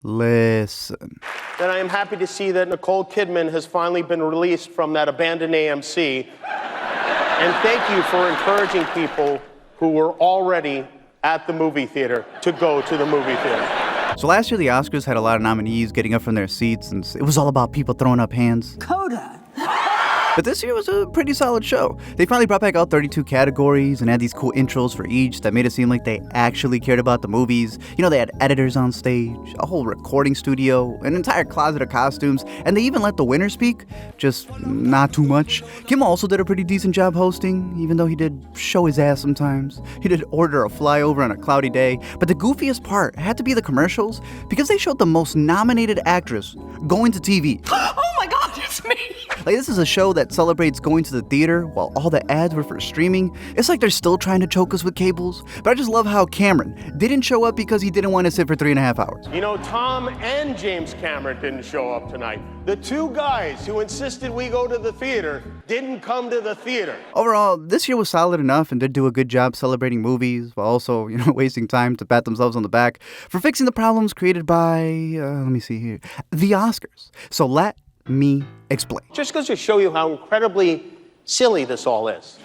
Listen. Then I am happy to see that Nicole Kidman has finally been released from that abandoned AMC. And thank you for encouraging people who were already at the movie theater to go to the movie theater. So last year, the Oscars had a lot of nominees getting up from their seats, and it was all about people throwing up hands. Coda. But this year was a pretty solid show. They finally brought back all 32 categories and had these cool intros for each that made it seem like they actually cared about the movies. You know, they had editors on stage, a whole recording studio, an entire closet of costumes, and they even let the winner speak, just not too much. Kim also did a pretty decent job hosting, even though he did show his ass sometimes. He did order a flyover on a cloudy day, but the goofiest part had to be the commercials, because they showed the most nominated actress going to TV. Oh my God, it's me! Like, this is a show that celebrates going to the theater while all the ads were for streaming. It's like they're still trying to choke us with cables. But I just love how Cameron didn't show up because he didn't want to sit for 3.5 hours. You know, Tom and James Cameron didn't show up tonight. The two guys who insisted we go to the theater didn't come to the theater. Overall, this year was solid enough and did do a good job celebrating movies while also, wasting time to pat themselves on the back for fixing the problems created by, the Oscars. So let me explain. Just goes to show you how incredibly silly this all is.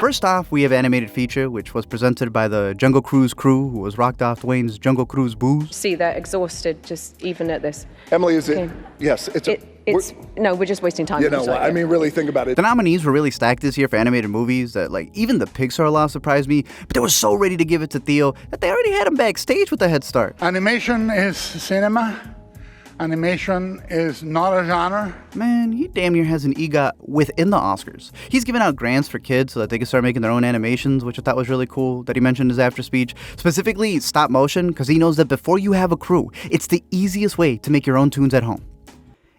First off, we have Animated Feature, which was presented by the Jungle Cruise crew, who was rocked off Dwayne's Jungle Cruise booze. See, they're exhausted just even at this. Emily, is it? Okay. Yes, we're just wasting time. Really think about it. The nominees were really stacked this year for animated movies that, even the Pixar law surprised me, but they were so ready to give it to Theo that they already had him backstage with a head start. Animation is cinema. Animation is not a genre. Man, he damn near has an EGOT within the Oscars. He's giving out grants for kids so that they can start making their own animations, which I thought was really cool that he mentioned in his after speech. Specifically, stop motion, because he knows that before you have a crew, it's the easiest way to make your own tunes at home.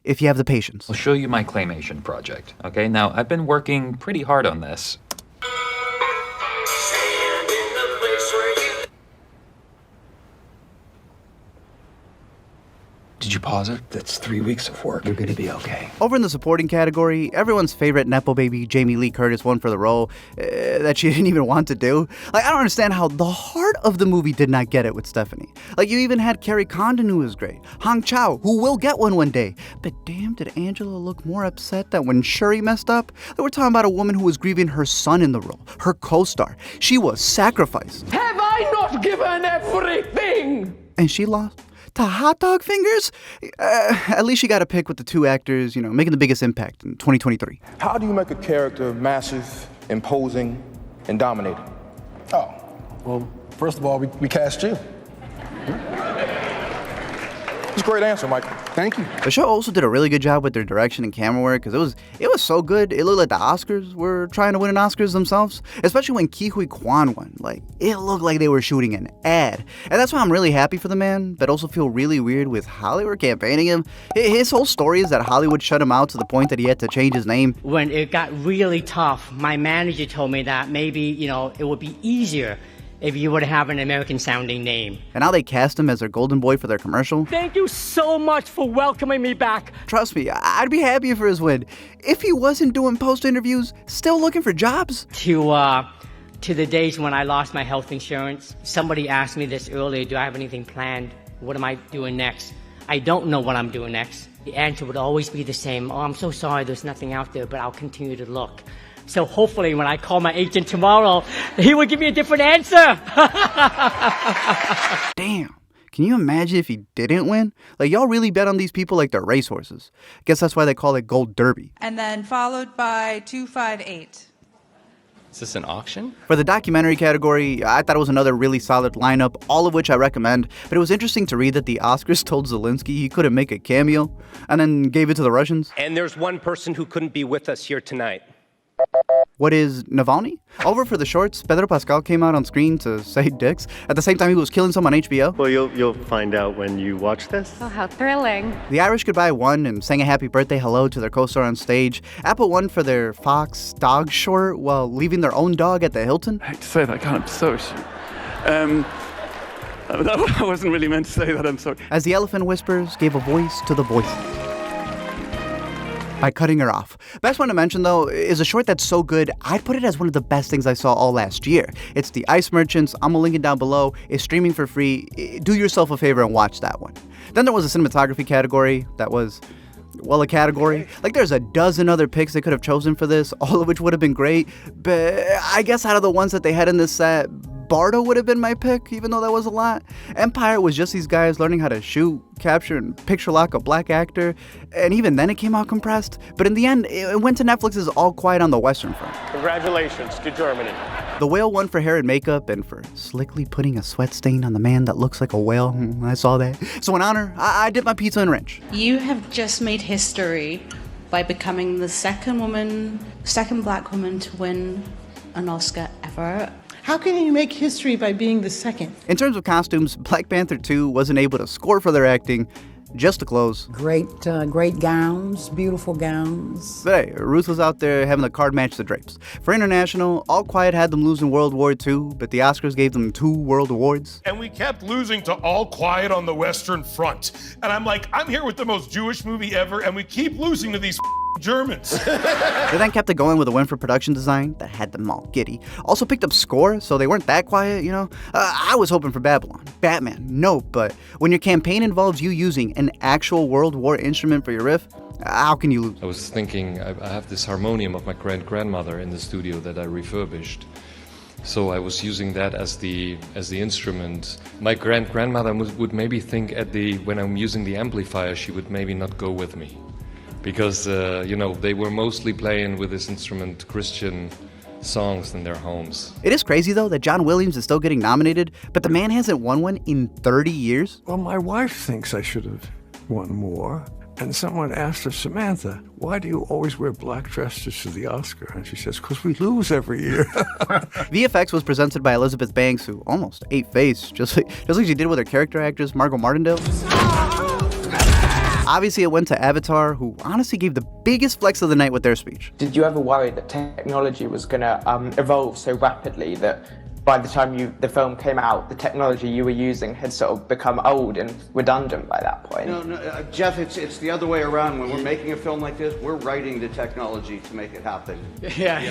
If you have the patience. I'll show you my claymation project, okay? Now, I've been working pretty hard on this. Did you pause it? That's 3 weeks of work. You're gonna be okay. Over in the supporting category, everyone's favorite Nepo baby, Jamie Lee Curtis, won for the role that she didn't even want to do. I don't understand how the heart of the movie did not get it with Stephanie. You even had Carrie Condon, who was great. Hong Chow, who will get one day. But damn, did Angela look more upset that when Shuri messed up? We're talking about a woman who was grieving her son in the role, her co-star. She was sacrificed. Have I not given everything? And she lost to hot dog fingers? At least she got a pick with the two actors, making the biggest impact in 2023. How do you make a character massive, imposing, and dominating? Oh, well, first of all, we cast you. It's a great answer, Michael. Thank you. The show also did a really good job with their direction and camera work because it was so good. It looked like the Oscars were trying to win an Oscars themselves, especially when Quan won. It looked like they were shooting an ad. And that's why I'm really happy for the man, but also feel really weird with how they were campaigning him. His whole story is that Hollywood shut him out to the point that he had to change his name. When it got really tough, my manager told me that maybe, it would be easier if you would have an American-sounding name. And now they cast him as their golden boy for their commercial. Thank you so much for welcoming me back. Trust me, I'd be happy for his win. If he wasn't doing post-interviews, still looking for jobs. To the days when I lost my health insurance, somebody asked me this earlier, do I have anything planned? What am I doing next? I don't know what I'm doing next. The answer would always be the same. Oh, I'm so sorry, there's nothing out there, but I'll continue to look. So hopefully when I call my agent tomorrow, he will give me a different answer. Damn. Can you imagine if he didn't win? Y'all really bet on these people like they're racehorses. Guess that's why they call it Gold Derby. And then followed by 258. Is this an auction? For the documentary category, I thought it was another really solid lineup, all of which I recommend. But it was interesting to read that the Oscars told Zelensky he couldn't make a cameo and then gave it to the Russians. And there's one person who couldn't be with us here tonight. What is Navalny? Over for the shorts, Pedro Pascal came out on screen to say dicks. At the same time, he was killing some on HBO. Well, you'll find out when you watch this. Oh, how thrilling. The Irish Goodbye won and sang a happy birthday hello to their co-star on stage. Apple won for their Fox dog short while leaving their own dog at the Hilton. I hate to say that, God, I'm so I wasn't really meant to say that, I'm sorry. As the Elephant Whispers gave a voice to the voiceless. by cutting her off. Best one to mention, though, is a short that's so good, I'd put it as one of the best things I saw all last year. It's The Ice Merchants. I'm going to link it down below. It's streaming for free. Do yourself a favor and watch that one. Then there was a cinematography category that was, well, a category. Like, there's a dozen other picks they could have chosen for this, all of which would have been great. But I guess out of the ones that they had in this set, Bardo would have been my pick, even though that was a lot. Empire was just these guys learning how to shoot, capture, and picture lock a black actor. And even then it came out compressed. But in the end, it went to Netflix's All Quiet on the Western Front. Congratulations to Germany. The Whale won for hair and makeup and for slickly putting a sweat stain on the man that looks like a whale. I saw that. So in honor, I dipped my pizza in ranch. You have just made history by becoming the second black woman to win an Oscar ever. How can you make history by being the second? In terms of costumes, Black Panther 2 wasn't able to score for their acting, just the clothes. Great gowns, beautiful gowns. But hey, Ruth was out there having the card match the drapes. For international, All Quiet had them losing World War II, but the Oscars gave them 2 world awards. And we kept losing to All Quiet on the Western Front. And I'm like, I'm here with the most Jewish movie ever, and we keep losing to these Germans. They then kept it going with a win for production design that had them all giddy. Also picked up score, so they weren't that quiet, you know? I was hoping for Babylon. Batman, no, but when your campaign involves you using an actual World War instrument for your riff, how can you lose? I was thinking, I have this harmonium of my grandmother in the studio that I refurbished. So I was using that as the instrument. My grandmother would maybe think when I'm using the amplifier, she would maybe not go with me. Because, they were mostly playing with this instrument Christian songs in their homes. It is crazy, though, that John Williams is still getting nominated, but the man hasn't won one in 30 years. Well, my wife thinks I should have won more. And someone asked her, Samantha, why do you always wear black dresses to the Oscar? And she says, because we lose every year. VFX was presented by Elizabeth Banks, who almost ate face, just like she did with her character actress, Margot Martindale. Obviously, it went to Avatar, who honestly gave the biggest flex of the night with their speech. Did you ever worry that technology was going to evolve so rapidly that by the time the film came out, the technology you were using had sort of become old and redundant by that point? No, Jeff, it's the other way around. When we're making a film like this, we're writing the technology to make it happen. Yeah,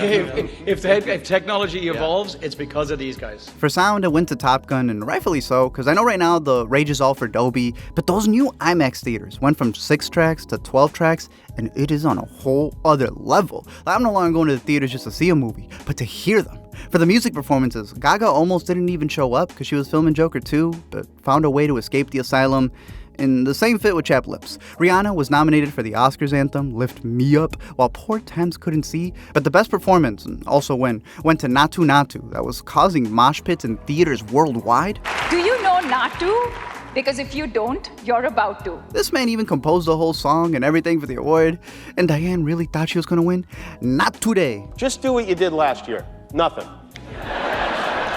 if technology evolves, it's because of these guys. For sound, it went to Top Gun, and rightfully so, because I know right now the rage is all for Dolby, but those new IMAX theaters went from 6 tracks to 12 tracks, and it is on a whole other level. I'm no longer going to the theaters just to see a movie, but to hear them. For the music performances, Gaga almost didn't even show up because she was filming Joker 2, but found a way to escape the asylum. In the same fit with Chap Lips. Rihanna was nominated for the Oscars anthem, Lift Me Up, while poor Thames couldn't see. But the best performance, and also went to Natu Natu, that was causing mosh pits in theaters worldwide. Do you know Natu? Because if you don't, you're about to. This man even composed the whole song and everything for the award. And Diane really thought she was going to win? Not today. Just do what you did last year. Nothing.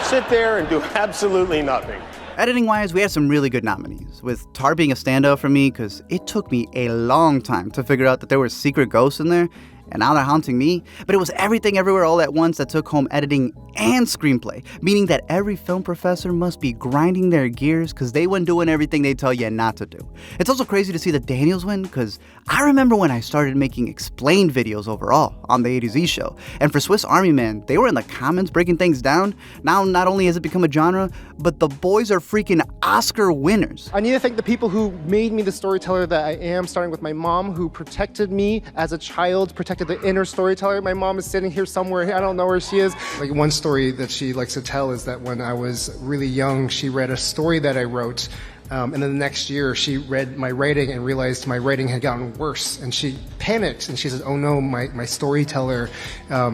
Sit there and do absolutely nothing. Editing-wise, we had some really good nominees, with Tar being a standout for me because it took me a long time to figure out that there were secret ghosts in there, and now they're haunting me. But it was Everything Everywhere All at Once that took home editing and screenplay, meaning that every film professor must be grinding their gears because they weren't doing everything they tell you not to do. It's also crazy to see the Daniels win because I remember when I started making explained videos overall on the A to Z show, and for Swiss Army Man, they were in the comments breaking things down. Now, not only has it become a genre, but the boys are freaking Oscar winners. I need to thank the people who made me the storyteller that I am, starting with my mom, who protected me as a child, protected the inner storyteller. My mom is sitting here somewhere. I don't know where she is. Like, one story that she likes to tell is that when I was really young, she read a story that I wrote. And then the next year, she read my writing and realized my writing had gotten worse. And she panicked and she said, "Oh no, my storyteller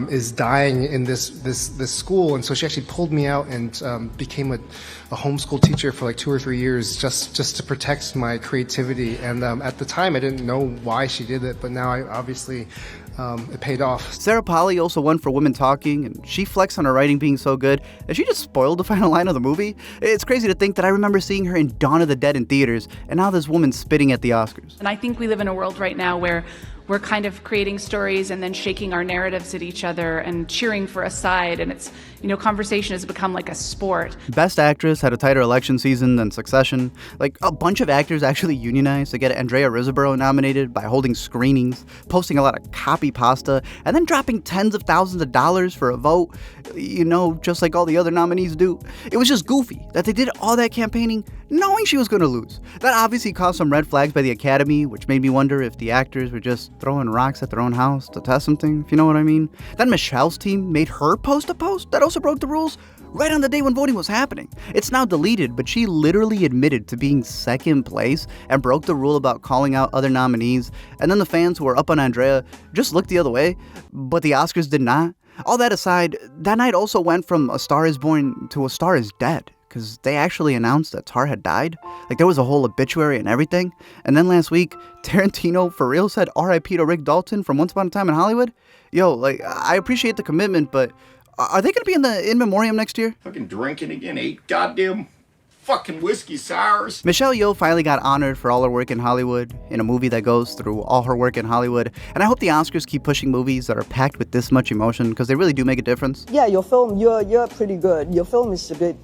is dying in this school." And so she actually pulled me out and became a homeschool teacher for like 2 or 3 years just to protect my creativity. And at the time, I didn't know why she did it, but now I obviously it paid off. Sarah Polley also won for Women Talking, and she flexed on her writing being so good that she just spoiled the final line of the movie. It's crazy to think that I remember seeing her in Dawn of the Dead in theaters, and now this woman's spitting at the Oscars. And I think we live in a world right now where we're kind of creating stories and then shaking our narratives at each other and cheering for a side. And it's, conversation has become like a sport. Best Actress had a tighter election season than Succession. Like, a bunch of actors actually unionized to get Andrea Riseborough nominated by holding screenings, posting a lot of copy pasta, and then dropping tens of thousands of dollars for a vote, just like all the other nominees do. It was just goofy that they did all that campaigning knowing she was going to lose. That obviously caused some red flags by the Academy, which made me wonder if the actors were just throwing rocks at their own house to test something, if you know what I mean. Then Michelle's team made her post a post that also broke the rules right on the day when voting was happening. It's now deleted, but she literally admitted to being second place and broke the rule about calling out other nominees. And then the fans who were up on Andrea just looked the other way, but the Oscars did not. All that aside, that night also went from A Star is Born to A Star is Dead, because they actually announced that Tar had died. Like, there was a whole obituary and everything. And then last week, Tarantino for real said R.I.P. to Rick Dalton from Once Upon a Time in Hollywood. I appreciate the commitment, but are they going to be in the In Memoriam next year? Fucking drinking again, 8 goddamn fucking whiskey sours. Michelle Yeoh finally got honored for all her work in Hollywood in a movie that goes through all her work in Hollywood. And I hope the Oscars keep pushing movies that are packed with this much emotion, because they really do make a difference. Yeah, your film, you're pretty good. Your film is a bit,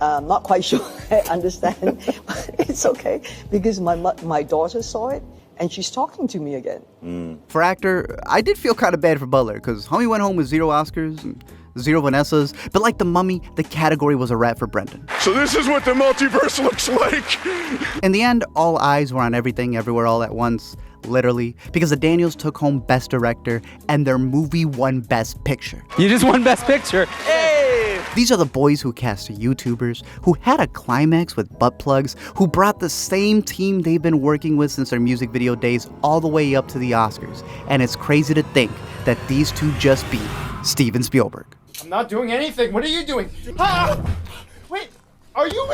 not quite sure I understand. But it's okay, because my daughter saw it, and she's talking to me again. For actor, I did feel kind of bad for Butler, because homie went home with 0 Oscars and 0 Vanessas, but like The Mummy, the category was a wrap for Brendan. So this is what the multiverse looks like. In the end, all eyes were on Everything Everywhere All at Once, literally, because the Daniels took home Best Director and their movie won Best Picture. You just won Best Picture. Hey! These are the boys who cast YouTubers, who had a climax with butt plugs, who brought the same team they've been working with since their music video days all the way up to the Oscars. And it's crazy to think that these two just beat Steven Spielberg. I'm not doing anything. What are you doing? Ah! Wait, are you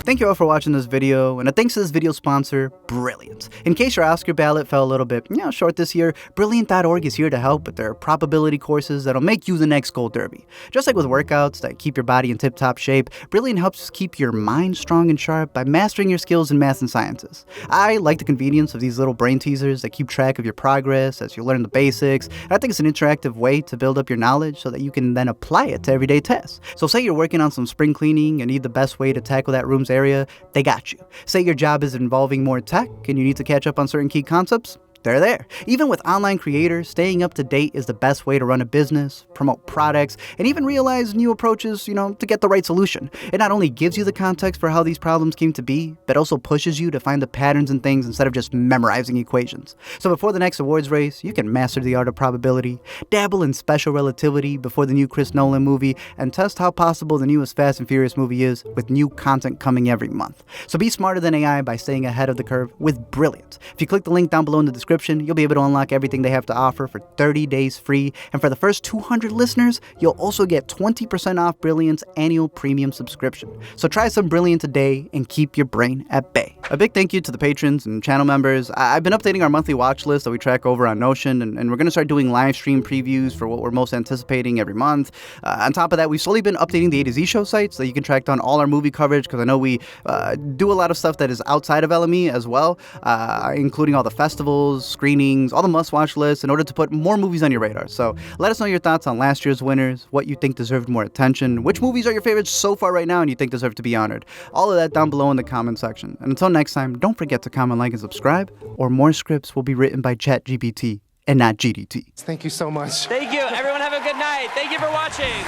Thank you all for watching this video, and a thanks to this video sponsor, Brilliant. In case your Oscar ballot fell a little bit short this year, Brilliant.org is here to help with their probability courses that'll make you the next Gold Derby. Just like with workouts that keep your body in tip-top shape, Brilliant helps keep your mind strong and sharp by mastering your skills in math and sciences. I like the convenience of these little brain teasers that keep track of your progress as you learn the basics, and I think it's an interactive way to build up your knowledge so that you can then apply it to everyday tests. So say you're working on some spring cleaning and need the best way to tackle that room's area, they got you. Say your job is involving more tech and you need to catch up on certain key concepts, they're there. Even with online creators, staying up to date is the best way to run a business, promote products, and even realize new approaches, to get the right solution. It not only gives you the context for how these problems came to be, but also pushes you to find the patterns in things instead of just memorizing equations. So before the next awards race, you can master the art of probability, dabble in special relativity before the new Chris Nolan movie, and test how possible the newest Fast and Furious movie is with new content coming every month. So be smarter than AI by staying ahead of the curve with Brilliant. If you click the link down below in the description, you'll be able to unlock everything they have to offer for 30 days free. And for the first 200 listeners, you'll also get 20% off Brilliant's annual premium subscription. So try some Brilliant today and keep your brain at bay. A big thank you to the patrons and channel members. I've been updating our monthly watch list that we track over on Notion, and we're going to start doing live stream previews for what we're most anticipating every month. On top of that, we've slowly been updating the A to Z Show site so that you can track down all our movie coverage, because I know we do a lot of stuff that is outside of LME as well, including all the festivals, screenings, all the must-watch lists, in order to put more movies on your radar. So let us know your thoughts on last year's winners, what you think deserved more attention, which movies are your favorites so far right now and you think deserve to be honored. All of that down below in the comment section. And until next time, don't forget to comment, like, and subscribe, or more scripts will be written by ChatGPT and not GDT. Thank you so much. Thank you. Everyone have a good night. Thank you for watching.